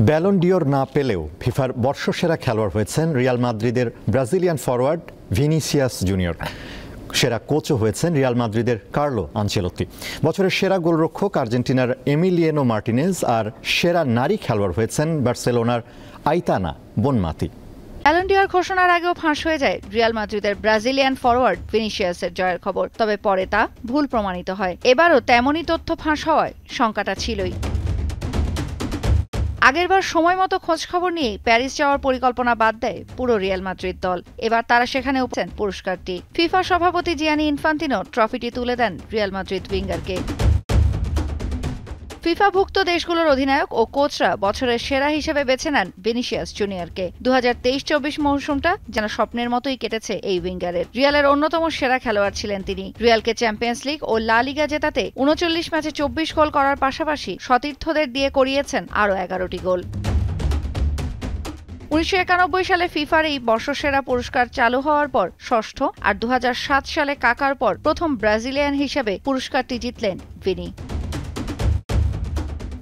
Ballon d'Or না পেলেও ফিফার বর্ষসেরা খেলোয়াড় হয়েছেন রিয়াল মাদ্রিদের ব্রাজিলিয়ান ফরওয়ার্ড ভিনিসিয়াস জুনিয়র। সেরা কোচও হয়েছেন রিয়াল মাদ্রিদের কার্লো আনচেলত্তি। বছরের সেরা গোলরক্ষক আর্জেন্টিনার এমিলিয়েনো মার্টিনেজ আর সেরা নারী খেলোয়াড় হয়েছেন বার্সেলোনার আইতানা বনমাতি। ব্যালন ডিওর ঘোষণার আগেও ফাঁস হয়ে যায় রিয়াল মাদ্রিদের ব্রাজিলিয়ান ফরওয়ার্ড ভিনিসিয়াসের জয়ের খবর, তবে পরে তা ভুল প্রমাণিত হয়। এবারও তেমনই তথ্য ফাঁস হওয়ায় শঙ্কাটা ছিলই। আগেরবার সময় মতো খোঁজ খবর নিয়েই প্যারিস যাওয়ার পরিকল্পনা বাদ দেয় পুরো রিয়াল মাদ্রিদ দল। এবার তারা সেখানে উপছেন পুরস্কারটি। ফিফা সভাপতি জিয়ানি ইনফান্তিনো ট্রফিটি তুলে দেন রিয়াল মাদ্রিদ উইঙ্গারকে। ফিফাভুক্ত দেশগুলোর অধিনায়ক ও কোচরা বছরের সেরা হিসেবে বেছে নেন ভিনিসিয়াস জুনিয়রকে। 2023-24 মৌসুমটা যেন স্বপ্নের মতোই কেটেছে এই উইঙ্গারের। রিয়ালের অন্যতম সেরা খেলোয়াড় ছিলেন তিনি। রিয়ালকে চ্যাম্পিয়ন্স লিগ ও লা লিগা জেতাতে 39 ম্যাচে 24 গোল করার পাশাপাশি সতীর্থদের দিয়ে করিয়েছেন আরও 11টি গোল। 1991 সালে ফিফার এই বর্ষসেরা পুরস্কার চালু হওয়ার পর ষষ্ঠ, আর 2007 সালে কাকার পর প্রথম ব্রাজিলিয়ান হিসেবে পুরস্কারটি জিতলেন ভিনি।